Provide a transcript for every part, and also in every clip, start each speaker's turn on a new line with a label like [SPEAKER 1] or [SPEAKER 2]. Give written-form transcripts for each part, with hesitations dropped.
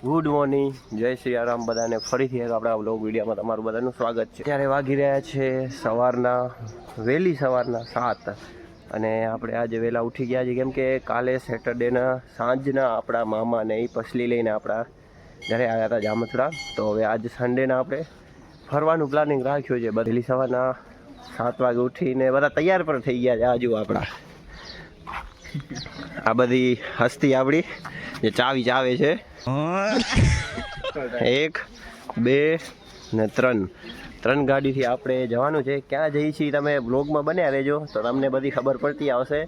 [SPEAKER 1] Good morning, જય શ્રી રામ બધાને ફરીથી એક આપણા વ્લોગ વિડીયોમાં તમારું બધાનું સ્વાગત છે. ત્યારે વાગી રહ્યા છે વહેલી સવારના 7 અને આપણે આજે વહેલા ઉઠી ગયા છીએ કેમ કે કાલે સેટરડેના સાંજના આપણા મામાને એ પસલી લઈને આપણા ઘરે આવ્યા હતા જામથડા. તો હવે આજે સન્ડેના આપણે ફરવાનું પ્લાનિંગ રાખ્યું છે. વહેલી સવારના 7 વાગે ઉઠીને બધા તૈયાર પણ થઈ ગયા છે. આજુ આપણા આ બધી હસ્તી આપણી જે ચાવી ચાવે છે 1 2 ને 3 ગાડીથી આપણે જવાનું છે. ક્યાં જઈએ છીએ તમે બ્લોગમાં બન્યા રહેજો તો તમને બધી ખબર પડતી આવશે.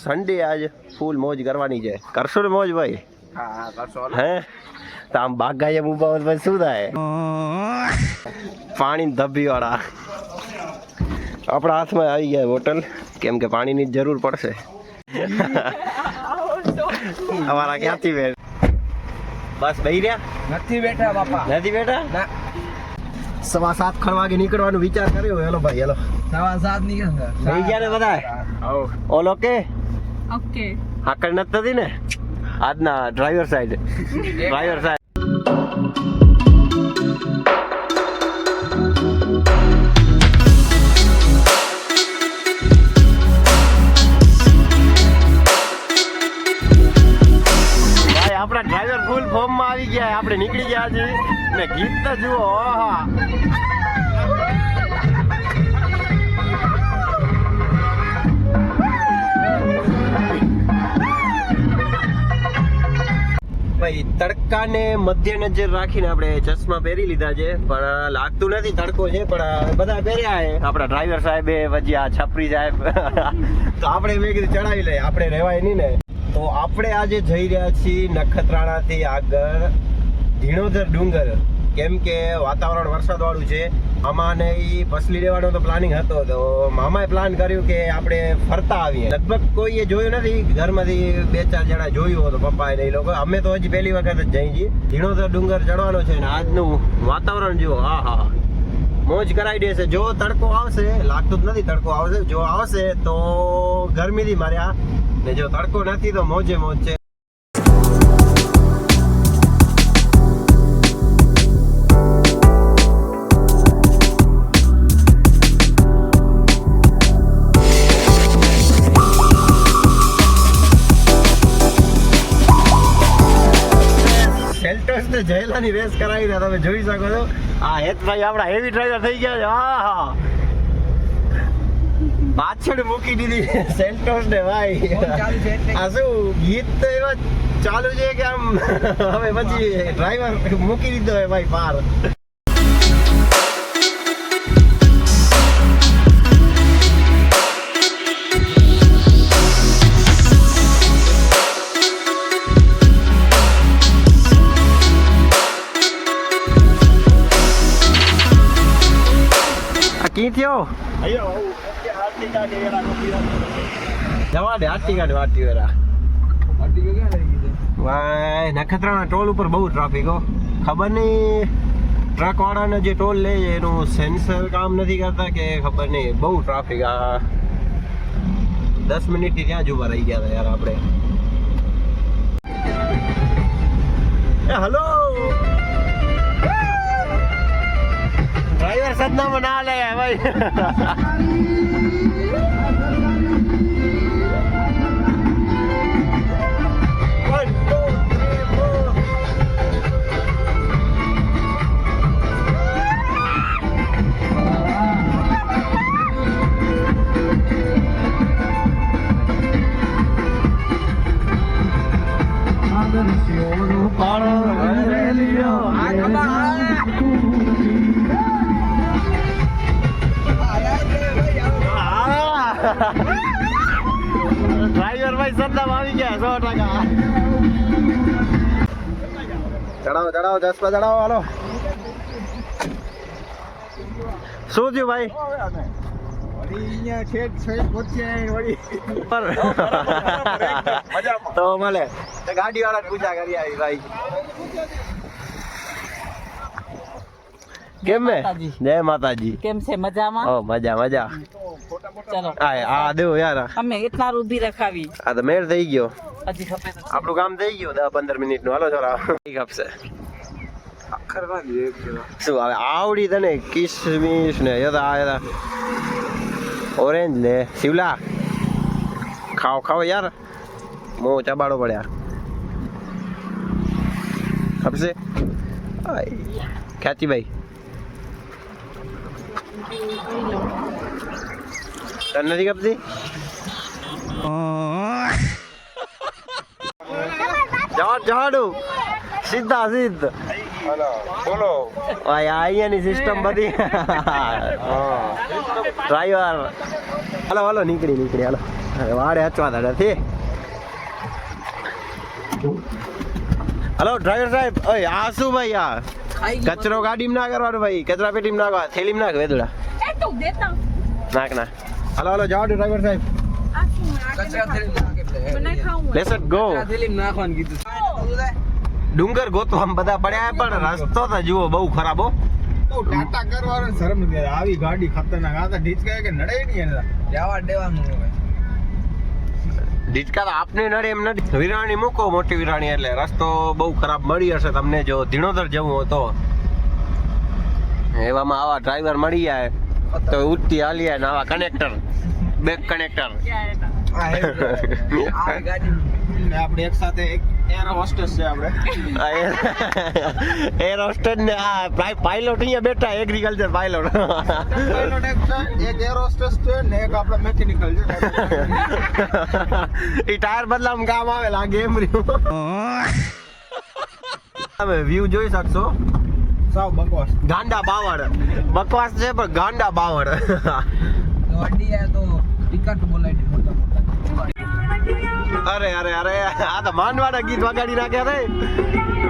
[SPEAKER 1] સન્ડે આજ ફૂલ મોજ કરવાની છે. કરશો ને મોજ ભાઈ?
[SPEAKER 2] હા કરશો.
[SPEAKER 1] હે તો આમ બાગાએ ઉભા પછી શું થાય? પાણી ધબ્બીવાળા આપણા હાથમાં આવી ગયા બોટલ કેમ કે પાણીની જરૂર પડશે. અમારા ક્યાંથી બેઠ બસ બેહી રહ્યા
[SPEAKER 2] નથી બેઠા બાપા.
[SPEAKER 1] નથી બેઠા
[SPEAKER 2] ના
[SPEAKER 1] 7:15 વાગે નીકળવાનો વિચાર કર્યો. હેલો ભાઈ હેલો
[SPEAKER 2] 7:15 નીકળશે.
[SPEAKER 1] થઈ ગયા ને બધા? ઓલો કે
[SPEAKER 3] ઓકે
[SPEAKER 1] હાકડ નથી થતી ને આજના ડ્રાઈવર સાઈડ આપણા ડ્રાઈવર ફૂલ ફોર્મ માં આવી ગયા. આપણે નીકળી ગયા છે ને ગીત તો જુઓ. ઓહા ભાઈ તડકાને મધ્ય નજર રાખીને આપણે ચશ્મા પહેરી લીધા છે પણ લાગતું નથી તડકો છે પણ બધા પહેર્યા છે. આપણા ડ્રાઈવર સાહેબે પછી આ છપરી સાહેબ તો આપણે મેં કીધું ચડાવી લઈએ, આપણે રહેવાય નહીં ને. તો આપણે આજે જઈ રહ્યા છીએ નખત્રાણાથી આગળ ધીણોધર ડુંગર કેમ કે વાતાવરણ વરસાદ વાળું છે. મામાને એ પસલી લેવાનો તો પ્લાનિંગ હતો તો મામાએ પ્લાન કર્યું કે આપણે ફરતા આવીએ. લગભગ કોઈએ જોયું નથી ઘરમાંથી 2-4 જણા જોયું હતું પપ્પા ને એ લોકો. અમે તો હજી પહેલી વખત જ જઈ છીએ. ધીણોધર ડુંગર ચડવાનો છે ને આજનું વાતાવરણ જુઓ. હા હા મોજ કરાવી દેશે. જો તડકો આવશે, લાગતું જ નથી તડકો આવશે, જો આવશે તો ગરમીથી માર્યા ને જો તડકો નથી તો મોજે મોજ છે. સેલ્ટોસ ને જયલાની રેસ કરાવીને તમે જોઈ શકો છો. આ હેતભાઈ આપણા હેવી ડ્રાઈવર થઈ ગયા છે. હા હા પાછળ મૂકી દીધી સેલ્ટોસ ને ભાઈ. આ શું ગીત તો એવા ચાલુ છે કે આમ હવે પછી ડ્રાઈવર મૂકી દીધો હે ભાઈ પાર. આ કી થયો જવા દે આરતી વેરા. ભાઈ નખત્રાણા ટોલ ઉપર બહુ ટ્રાફિક હો. ખબર નહીં ટ્રક વાળાને જે ટોલ લે છે એનું સેન્સર કામ નથી કરતા કે ખબર નહીં. બહુ ટ્રાફિક. આ 10 મિનિટથી ત્યાં જ ઉભા રહી ગયા હતા યાર આપણે. હલો ડ્રાઈવર સદનામાં ના લે ભાઈ. ડ્રાઈવર ભાઈ સદનામ આવી ગયા 100%. ચડાવો ચશ્મા ચડાવો. હાલો શું થયું ભાઈ? તો મળે ગાડી વાળા પૂછા કરી આવી ભાઈ. કેમ મે? જય માતાજી.
[SPEAKER 3] કેમ છે? મજામાં?
[SPEAKER 1] ઓ મજા.
[SPEAKER 3] ચલો
[SPEAKER 1] આ દેવો યાર.
[SPEAKER 3] અમે એટલા ઊભી રખાવી.
[SPEAKER 1] આ તો મેળ થઈ ગયો.
[SPEAKER 3] હજી ખપે તો
[SPEAKER 1] આપણું કામ થઈ ગયું 10-15 મિનિટનું. હાલો ચાલો આપશે શું હવે આવડી તને કિસમિસ ને યદા ઓરેન્જ ને શિવલા ખાઓ યાર મો ચબાડો પડ્યા ખપશે ખ્યાતિ ભાઈ તને નથી ખપતી જવાડું સીધા સીધ
[SPEAKER 2] બોલો
[SPEAKER 1] અહીંયાની સિસ્ટમ બધી ડ્રાઈવર હાલો નીકળી હાલો વાડે હચવા નથી. હલો ડ્રાઈવર સાહેબ ઓય આ શું ભાઈ આ કચરો ગાડીમાં ના કરવાનો ભાઈ કચરા પેટીમાં નાખવા થેલીમાં નાખ વેદડા નાખ હાલો જવાડું ડ્રાઈવર સાહેબ લેટ્સ ગો
[SPEAKER 2] નાખવાનું કીધું
[SPEAKER 1] ડુંગર ગોતવા આમ બધા પડ્યા પણ રસ્તો તો જુઓ બહુ ખરાબ હો.
[SPEAKER 2] ટાટા કરવાનો શરમ નથી આવી ગાડી ખતરનાક આ તો ઢીચકાય કે નડે નહીં એને જવા દેવાનું હવે
[SPEAKER 1] ઢીચકા તો આપને નડે એમ નથી. વિરાણી મૂકો મોટી વિરાણી એટલે રસ્તો બહુ ખરાબ મળી હશે તમને જો ધીણોધર જવું હોય તો એવામાં આવા ડ્રાઈવર મળી જાય તો ઉઠતી હાલી જાય ને આવા કનેક્ટર બેક કનેક્ટર
[SPEAKER 2] આ ગાડી આપણે એક સાથે એક એર હોસ્ટેસ છે આપણે
[SPEAKER 1] એર હોસ્ટેસ ને આ પાયલોટ અહીંયા બેઠા એગ્રીકલ્ચર પાયલોટ
[SPEAKER 2] પાયલોટ એક એર હોસ્ટેસ છે ને એક આપણે મેકેનિકલ છે
[SPEAKER 1] એ ટાયર બદલામાં કામ આવે લાગે એમ રહ્યું. તમે વ્યૂ જોઈ શકશો
[SPEAKER 2] સાવ બકવાસ
[SPEAKER 1] ગાંડા બાવળ બકવાસ છે પણ ગાંડા બાવળ
[SPEAKER 2] ગાડી આ તો ટિકટ બોલાવી મોટા
[SPEAKER 1] અરે આ તો માંડવાના ગીત વગાડી નાખ્યા રે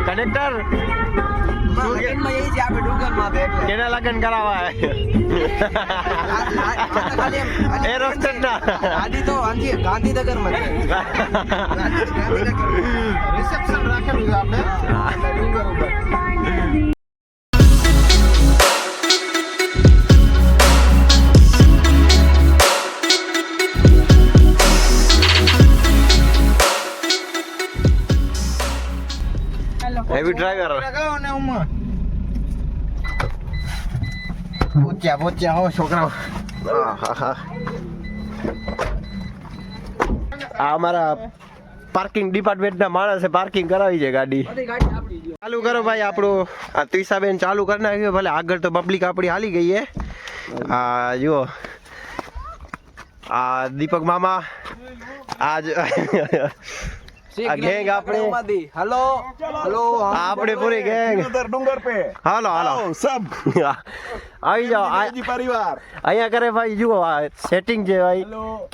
[SPEAKER 1] કનેક્ટર
[SPEAKER 2] લગનમાં એ છે આપણે ડુંગરમાં બે એટલે
[SPEAKER 1] કેના લગન કરાવવા એર હોસ્ટેસ ના
[SPEAKER 2] ગાડી તો ગાંધીનગરમાં છે રિસેપ્શન રાખેલું છે આપણે ડુંગર ઉપર
[SPEAKER 1] હેવી ડ્રાઈવર
[SPEAKER 2] લગાવો ને ઉમા
[SPEAKER 1] પહોંચ્યા હો છોકરાઓ. આ અમારા પાર્કિંગ ડિપાર્ટમેન્ટના માણસે પાર્કિંગ કરાવી છે ગાડી. ચાલુ કરો ભાઈ આપણું આ ત્રિષાબેન ચાલુ કરી નાખ્યું. ભલે આગળ તો પબ્લિક આપણી હાલી ગઈ છે. આ જુઓ આ દીપક મામા આજ આ ગેંગ આપણે
[SPEAKER 2] હેલો
[SPEAKER 1] આપણે પૂરી ગેંગ
[SPEAKER 2] ડુંગર પે
[SPEAKER 1] હાલો
[SPEAKER 2] સબ
[SPEAKER 1] આવી જાઓ
[SPEAKER 2] પરિવાર
[SPEAKER 1] અહીંયા કરે ભાઈ જુઓ આ સેટિંગ છે ભાઈ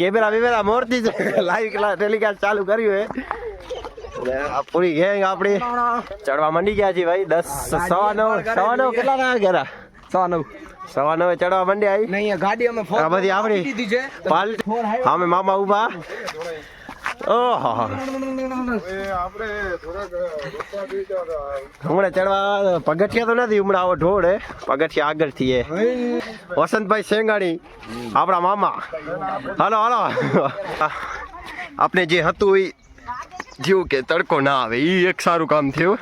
[SPEAKER 1] કેમેરા મોરથી જ લાઈવ ટેલિકાસ્ટ ચાલુ કર્યું હે આ પૂરી ગેંગ આપણી ચડવા માંડી ગયા છે ભાઈ 9:09 કેટલા ના ગયા 9:09 ચડવા માંડ્યા આવી
[SPEAKER 2] નહીં ગાડી અમે
[SPEAKER 1] આ બધી આપણી
[SPEAKER 2] દીધી છે
[SPEAKER 1] અમે મામા ઉભા ઓહો
[SPEAKER 2] આપણે
[SPEAKER 1] હમણાં ચડવા પગથિયા તો નથી હમણાં આવો ઢોળ હે પગથિયા આગળથી હે વસંતભાઈ સેંગાણી આપણા મામા હાલો આપણે જે હતું એ જેવું કે તડકો ના આવે એ એક સારું કામ થયું.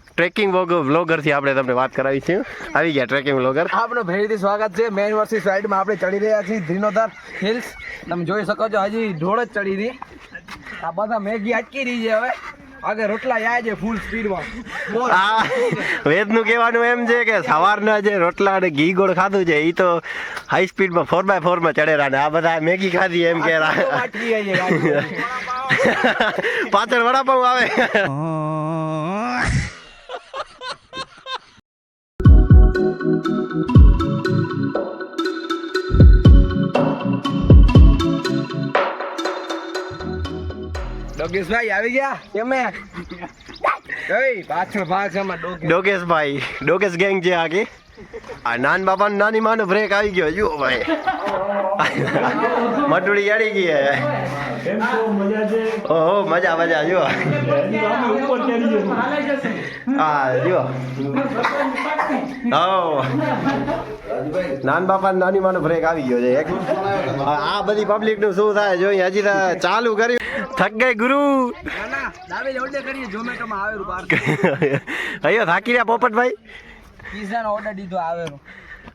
[SPEAKER 1] ટ્રેકિંગ વ્લોગરથી આપણે તમને વાત કરાવી છે. આવી ગયા ટ્રેકિંગ વ્લોગર
[SPEAKER 2] આપણું ભેળથી સ્વાગત છે. મેઇન વર્સિસ રાઈડમાં આપણે ચડી રહ્યા છીએ ધ્રીનોધર હિલ્સ. તમે જોઈ શકો છો હજી ઢોળ જ ચડી રહી. આ બધા મેગી અટકી રહી છે હવે આગળ રોટલા જાય છે ફૂલ સ્પીડમાં.
[SPEAKER 1] આ વેદનું કહેવાનું એમ છે કે સવારના જે રોટલા અને ઘી ગોળ ખાધું છે એ તો હાઈ સ્પીડમાં 4x4 માં ચડેલા ને આ બધા મેગી ખાધી એમ કે
[SPEAKER 2] અટકી ગઈ છે ગાડી.
[SPEAKER 1] પાછળ વડાપાઉં આવે.
[SPEAKER 2] ડોગેશભાઈ આવી ગયા કેમે પાછળ ભાગ છે
[SPEAKER 1] ડોગેશભાઈ ડોગેશ ગેંગ છે આગે આ નાન બાપા નાની માનો બ્રેક આવી ગયો જુઓ ભાઈ મટુડી અડી ગઈ હે ઓહો મજા જુઓ હા જુઓ નાન બાપા નાની માનો બ્રેક આવી ગયો છે આ બધી પબ્લિક નું શું થાય જો હજી ચાલુ કર્યું થક ગઈ ગુરુ.
[SPEAKER 2] ના ના દાબેલી ઓર્ડર કરીએ ઝોમેટો માં આવેલું બહાર
[SPEAKER 1] અయ్యో થાકી રહ્યા પોપટભાઈ.
[SPEAKER 2] પિઝા નો ઓર્ડર દીધો આવેલું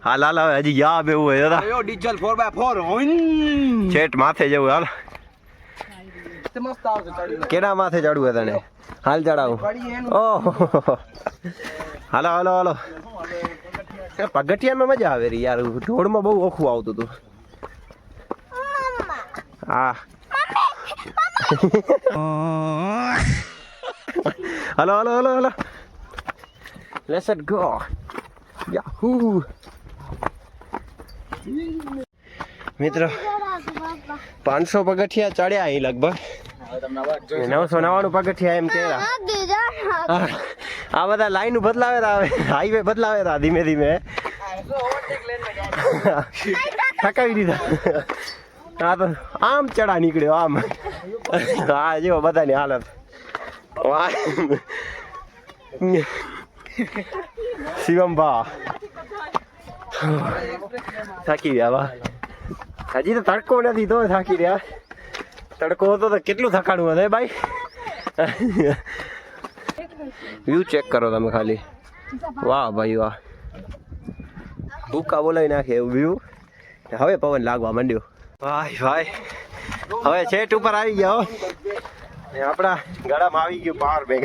[SPEAKER 1] હાલ હાલ હવે હજી યા બેવું હોય દાદા.
[SPEAKER 2] યો ડીઝલ 4x4
[SPEAKER 1] છેટ માથે જવું હાલ.
[SPEAKER 2] તે મસ્ત આવશે ચડી
[SPEAKER 1] કેના માથે ચડવું તને? હાલ ચડાવું.
[SPEAKER 2] પડી એનું
[SPEAKER 1] ઓહો હાલો હાલો હાલો. પગથિયામાં મજા આવે રી યાર. ઢોળમાં બહુ ઓખું આવતું હતું. હા hello hello hello hello. Let's it go. Yahoo. મિત્રો 500 પગથિયા ચડ્યા અહીં લગભગ. 999 પગથિયા એમ કેરા. આ બધા લાઈન બદલાવે આવે, હાઈવે બદલાવે ધીમે ધીમે. થકાવી દીધા. હા તો આમ ચડા નીકળ્યો આમ. હા જો બધાની હાલત. શિવમ ભા થાકી ગયા બા. હજી તો તડકો નથી તો થાકી રહ્યા. તડકો હતો તો કેટલું થકાણું હશે ભાઈ. વ્યૂ ચેક કરો તમે ખાલી. વાહ ભાઈ વાહ. ભૂકા બોલાવી નાખે એવું વ્યૂ. હવે પવન લાગવા માંડ્યો. ભાઈ ભાઈ હવે છેટ ઉપર આવી ગયા હો. ને આપણા ગળામાં આવી ગયું પાવર બેંક.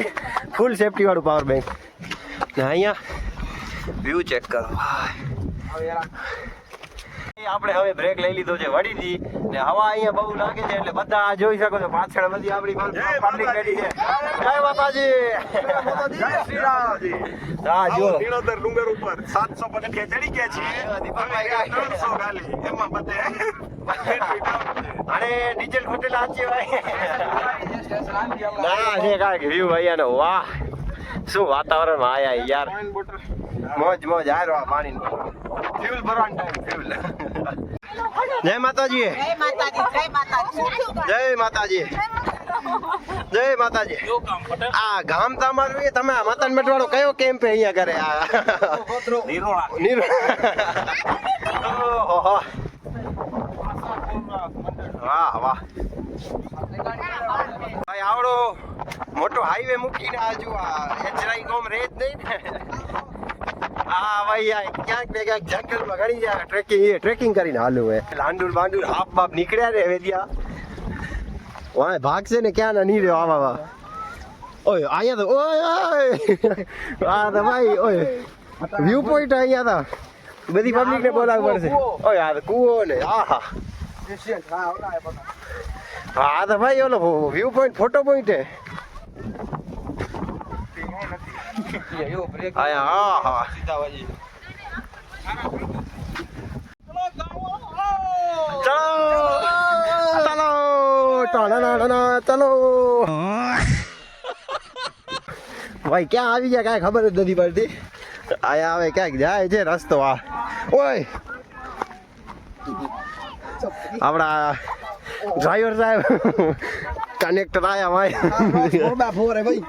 [SPEAKER 1] ફૂલ સેફટી વાળું પાવર બેંક. ને અહીંયા વ્યૂ ચેક કરો. આપણે હવે બ્રેક લઈ લીધો છે વડીથી. ને હવા અહીંયા બહુ લાગે છે એટલે બધા જોઈ શકો છો પાછળ બધી આપણી પબ્લિક રેડી છે. જય માતાજી.
[SPEAKER 4] જય શ્રી રામજી.
[SPEAKER 1] હા જો
[SPEAKER 4] દિનોદર ડુંગર ઉપર 700 પગથિયા ચડી ગયા છીએ. દીપકભાઈ 300 ખાલી એમાં બધે
[SPEAKER 1] અરે ડીઝલ ફટેલા આચી ભાઈ. ના છે કાંઈક વ્યૂ અહીંયાનો. વાહ શું વાતાવરણ આયા યાર. મોજ મોજ હારો આ પાણી ફ્યુલ ભરવાનો ટાઈમ ફ્યુલ. જય માતાજી.
[SPEAKER 3] જય માતાજી. જય માતાજી.
[SPEAKER 1] જય માતાજી. જય માતાજી. આ ગામ તમારું એ તમે માતાન મઠવાડો કયો કેમ્પ અહીંયા કરે? આ ઓહો વાહ વાહ ભાઈ. આવડો મોટો હાઈવે મૂકીને આજુ આ એચરાઈ કોમ રે જ નહીં ને. હા ભાઈ આ ક્યાંક ને ક્યાંક જંગલમાં ઘણી જાય ટ્રેકિંગ કરીને હાલું હોય. લાંડુર બાંડુર હાફ બાપ નીકળ્યા ને વેદિયા વાય ભાગશે ને ક્યાં ના નહીં રહ્યો. આવા ઓય અહીંયા તો ઓય આ તો ભાઈ ઓય વ્યૂ પોઈન્ટ અહીંયા તો બધી પબ્લિક ને બોલાવવું પડશે. ઓય આ તો કૂવો ને આહા. હા તો ભાઈ ઓલો વ્યૂ પોઈન્ટ ફોટો પોઈન્ટ હે. હા હા ચલો ભાઈ ક્યાં આવી ગયા કાંઈ ખબર જ નથી પડતી. આયા આવે ક્યાંક જાય છે રસ્તો. આ ઓય આપણા ડ્રાઈવર સાહેબ કનેક્ટર આયા ભાઈ. ભાઈ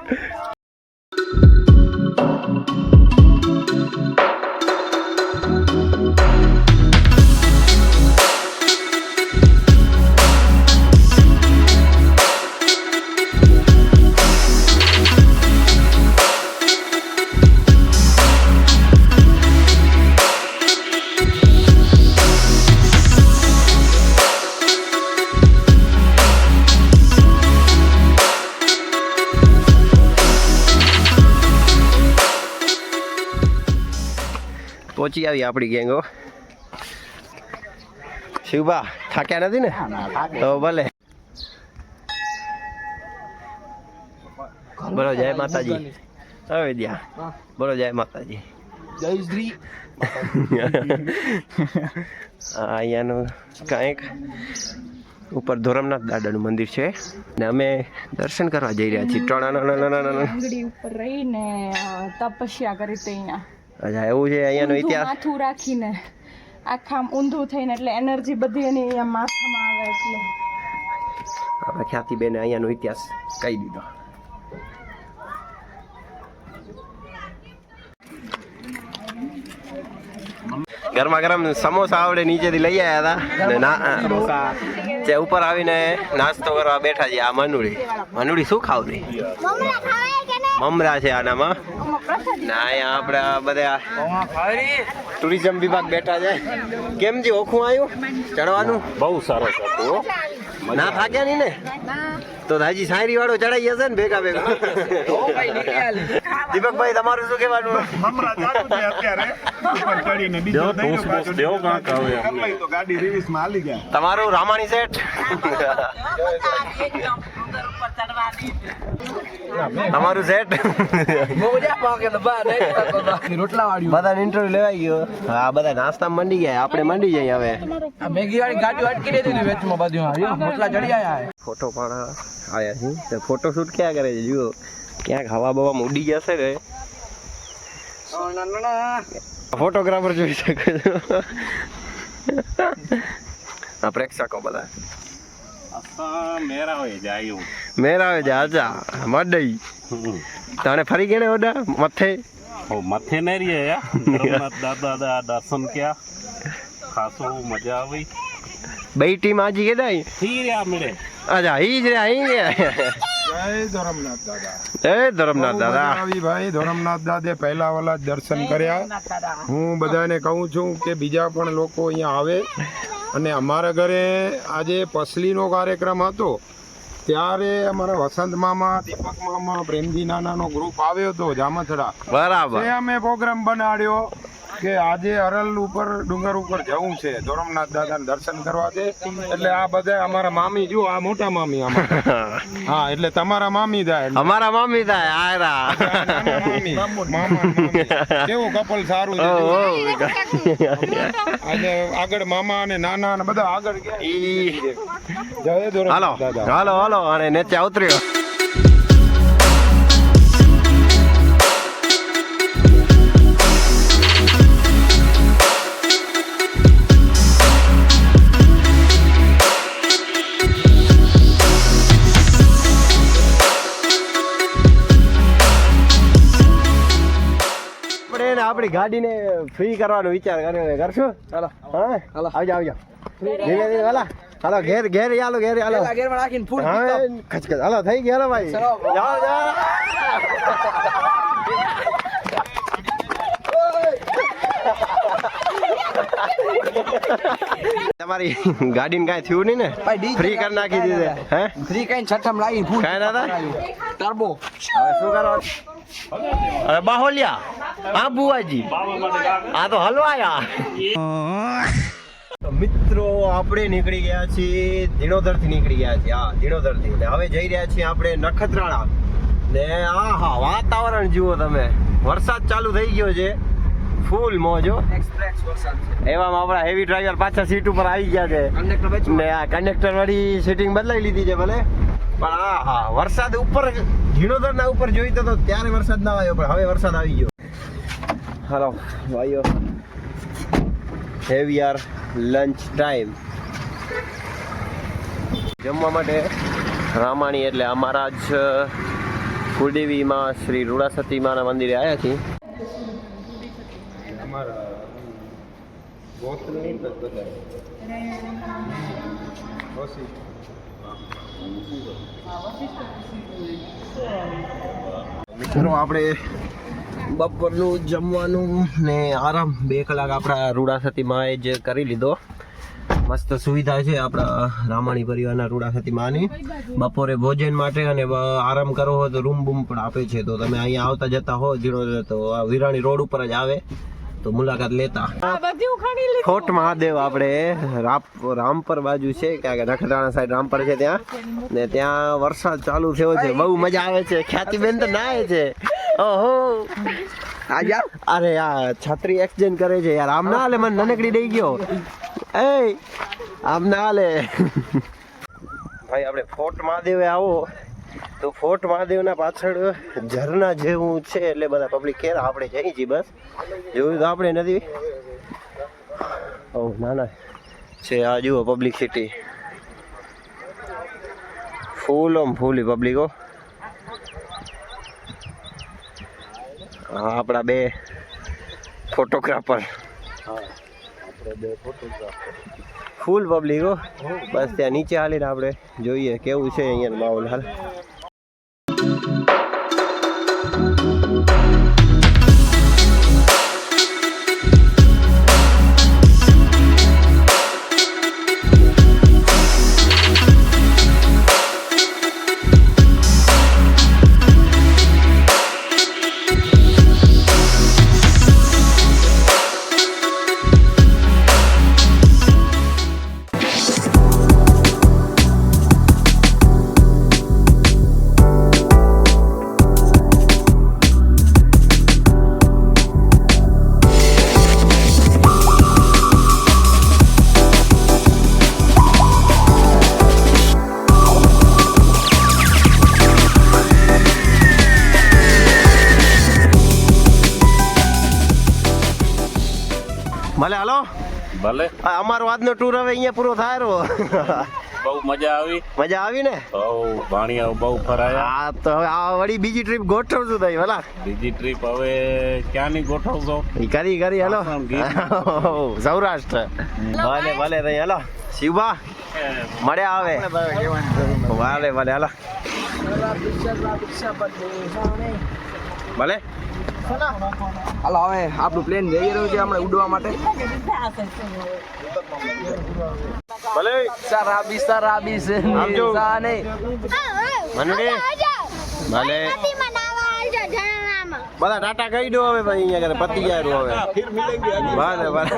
[SPEAKER 1] પહોંચી આવી આપણી ગેંગો. શિવબા થાક્યા નથી ને? તો ભલે. બોલો જય માતાજી. હવે દ્યા બોલો જય માતાજી.
[SPEAKER 2] જય શ્રી
[SPEAKER 1] અહીંયાનું કાંઈક ઉપર ધોરમનાથ દાદાનું મંદિર છે ને અમે દર્શન કરવા જઈ રહ્યા છીએ.
[SPEAKER 3] આંગળી ઉપર રહીને તપસ્યા કરી તઈના.
[SPEAKER 1] અચ્છા એવું છે અહીંયાનો ઇતિહાસ.
[SPEAKER 3] માથું રાખીને આખા ઊંધું થઈને એટલે એનર્જી બધી એની અહીંયા માથામાં આવે એટલે
[SPEAKER 1] આપણે ખ્યાતિબેને અહીંયાનો ઇતિહાસ કહી દીધો. ગરમા ગરમ સમોસા આવડે નીચેથી લઈ આવ્યા હતા ને તે ઉપર આવીને નાસ્તો કરવા બેઠા છે. આ મનુડી શું ખાવડી? મમરા છે આનામાં. ના અહીંયા આપણા બધા ટુરિઝમ વિભાગ બેઠા છે. કેમ જી ઓખું આવ્યું ચડવાનું?
[SPEAKER 4] બહુ સરસ હતું.
[SPEAKER 1] ના થાક્યા નહીં ને? તો હાજી સાયરી વાળો ચડાઈ જશે ને ભેગા ભેગા. દીપકભાઈ તમારું શું કહેવાનું?
[SPEAKER 4] મમરા ચાલુ છે અત્યારે. ઉપર ચડીને બીજો દઈનો પાછો દેવો કાંક આવે. તો ગાડી રિવર્સ માં હાલી ગયા.
[SPEAKER 1] તમારું રામાણી સેટ? તમારું સેટ?
[SPEAKER 2] રોટલા વાળી
[SPEAKER 1] બધાને ઇન્ટરવ્યુ લેવાઈ ગયો. હા બધા નાસ્તા મંડી ગયા. આપણે મંડી જઈએ હવે.
[SPEAKER 2] મેગી વાળી ગાડીઓ અટકી દીધી વેચમાં બધું રોટલા ચડી આયા.
[SPEAKER 1] ફોટો પણ આવ્યા છે. ફોટો શૂટ ક્યાં કરે છે જુઓ. ક્યાંક હવા બવા ઉડી જશે ને. ફોટોગ્રાફર જોઈ શકે છો. આ પ્રેક્ષકો બધા મેરાવે છે. આજા મડઈ તને ફરી ગયે ઓડા મથે
[SPEAKER 5] મથે નહીં રહીએ ધર્મનાથ દાદા દર્શન ક્યાં ખાસો મજા આવી.
[SPEAKER 1] બે ટીમ આજી કેદાય
[SPEAKER 5] ઠીક રહ્યા મળે.
[SPEAKER 1] અચ્છા ઈ જ રહ્યા ઈ
[SPEAKER 4] જય ધરમનાથ દાદા.
[SPEAKER 1] ધરમનાથ દાદા.
[SPEAKER 4] ભાઈ ધરમનાથ દાદે પહેલા વાલા દર્શન કર્યા. હું બધાને કહું છું કે બીજા પણ લોકો અહીંયા આવે. અને અમારા ઘરે આજે પસલીનો કાર્યક્રમ હતો ત્યારે અમારા વસંત મામા, દીપક મામા, પ્રેમજી નાનાનો ગ્રુપ આવ્યો હતો જામથડા.
[SPEAKER 1] બરાબર.
[SPEAKER 4] તે અમે પ્રોગ્રામ બનાવ્યો કે આજે અરલ ઉપર ડુંગર ઉપર જવું છે ધરમનાથ દાદાને દર્શન કરવા છે. એટલે આ બધા અમારા મામી જો આ મોટા મામી અમારા. હા એટલે તમારા મામી થાય.
[SPEAKER 1] અમારા મામી થાય આયરા.
[SPEAKER 4] કેવું કપલ સારું છે. આજે આગળ મામા અને નાના અને બધા આગળ ગયા. જય
[SPEAKER 1] હાલો
[SPEAKER 4] ધરમનાથ દાદા.
[SPEAKER 1] હાલો હાલો અને નીચે ઉતર્યો. આપણી ગાડીને ફ્રી કરવાનો વિચાર કર્યો. કરશું? હાલો હા હાલો આવજો આવજો. ધીમે ધીમે હાલો હાલો ઘેર ઘેર હાલો ઘેર હાલો.
[SPEAKER 2] ઘેરમાં રાખીને ફૂલ
[SPEAKER 1] હા ખચખચ હાલો થઈ ગયા હાલો ભાઈ. જાઓ જાઓ. તમારી ગાડીને કાંઈ થયું નહીં ને? ફ્રી કરી નાખી દીધે. હે
[SPEAKER 2] ફ્રી કઈ છઠ્ઠમ લાગી ફૂલ
[SPEAKER 1] કાંઈ ના થાય?
[SPEAKER 2] ટર્બો.
[SPEAKER 1] હવે શું કરો? અરે બાહોલિયા હા બુવાજી આ તો હલવાયા. મિત્રો આપણે નીકળી ગયા છીએ ધીણોધર થી નીકળી ગયા છીએ. હા ધીણોધર થી હવે જઈ રહ્યા છીએ આપણે નખત્રાણા. ને હા વાતાવરણ જુઓ તમે. વરસાદ ચાલુ થઈ ગયો છે. ફૂલ મોજો.
[SPEAKER 2] એક્સપ્રેસ વરસાદ છે.
[SPEAKER 1] એવામાં આપણા હેવી ડ્રાઈવર પાછા સીટ ઉપર આવી ગયા છે.
[SPEAKER 2] કંડક્ટર બેઠો.
[SPEAKER 1] ને આ કંડક્ટર વાળી સીટિંગ બદલાઈ લીધી છે ભલે. પણ હા વરસાદ ઉપર ધીણોધર ના ઉપર જોઈતો તો ત્યારે વરસાદ ના આવ્યો પણ હવે વરસાદ આવી ગયો. હાલો ભાઈઓ હેવી આર લંચ ટાઈમ. જમવા માટે રામાણી એટલે અમારા જ કુળદેવીમાં શ્રી રૂડાસતી માના મંદિરે આવ્યા છીએ. મિત્રો આપણે બપોરનું જમવાનું ને આરામ 2 કલાક આપણા રૂડાસતીમાં જ કરી લીધો. મસ્ત સુવિધા છે આપણા રામાણી પરિવારના રૂડાસતીમાંની. બપોરે ભોજન માટે અને આરામ કરવો હોય તો રૂમ બૂમ પણ આપે છે. તો તમે અહીંયા આવતા જતા હો ધીણોધર તો આ વિરાણી રોડ ઉપર જ આવે તો મુલાકાત લેતા. ફોર્ટ મહાદેવ આપણે રામપર બાજુ છે કારણ કે નખત્રાણા સાઈડ રામપર છે ત્યાં. ને ત્યાં વરસાદ ચાલુ થયો છે. બહુ મજા આવે છે. ખ્યાતિબેન તો નાય છે. ઓહો અરે આ છત્રી એક્સચેન્જ કરે છે યાર. આમ ના હાલે મને નનકડી દઈ ગયો. એ આમ ના હાલે ભાઈ. આપણે ફોર્ટ મહાદેવે આવો તો ફોર્ટ મહાદેવના પાછળ ઝરણા જેવું છે એટલે બધા પબ્લિક કેર આપણે જઈ છીએ બસ. જોયું તો આપણે નથી. ઓ ના ના છે આ જુઓ પબ્લિક સિટી. ફૂલ ઓમ ફૂલી પબ્લિકો. હા આપણા 2 ફોટોગ્રાફર ફૂલ પબ્લિક હો. બસ ત્યાં નીચે હાલીને આપણે જોઈએ કેવું છે અહીંયા માહોલ હાલ. ભલે હાલો.
[SPEAKER 5] ભલે
[SPEAKER 1] આ અમારો આજનો ટૂર હવે અહીંયા પૂરો થાય રહ્યો.
[SPEAKER 5] બહુ મજા આવી.
[SPEAKER 1] મજા આવી ને?
[SPEAKER 5] બહુ ભાણિયા બહુ ફરાયા.
[SPEAKER 1] હા તો હવે આ વળી બીજી ટ્રીપ ગોઠવશું તઈ ભલા.
[SPEAKER 5] બીજી ટ્રીપ હવે ક્યાંની ગોઠવશો?
[SPEAKER 1] ઈ કરી હાલો.
[SPEAKER 5] આસામ, ગીર.
[SPEAKER 1] સૌરાષ્ટ્ર. ભલે ભલે તઈ હાલો. શિવબા મળ્યા આવે. ભલે ભલે હાલો. ભલે
[SPEAKER 2] હાલો હવે આપણું પ્લેન જઈ રહ્યું છે હમણાં ઉડવા માટે.
[SPEAKER 1] ભલે
[SPEAKER 2] સરાબી
[SPEAKER 1] આવજો.
[SPEAKER 2] સાને
[SPEAKER 1] મનુડી ભલે બધા ટાટા કહી દો હવે ભાઈ અહીંયા પતી જાય હવે. ભલે ભલે.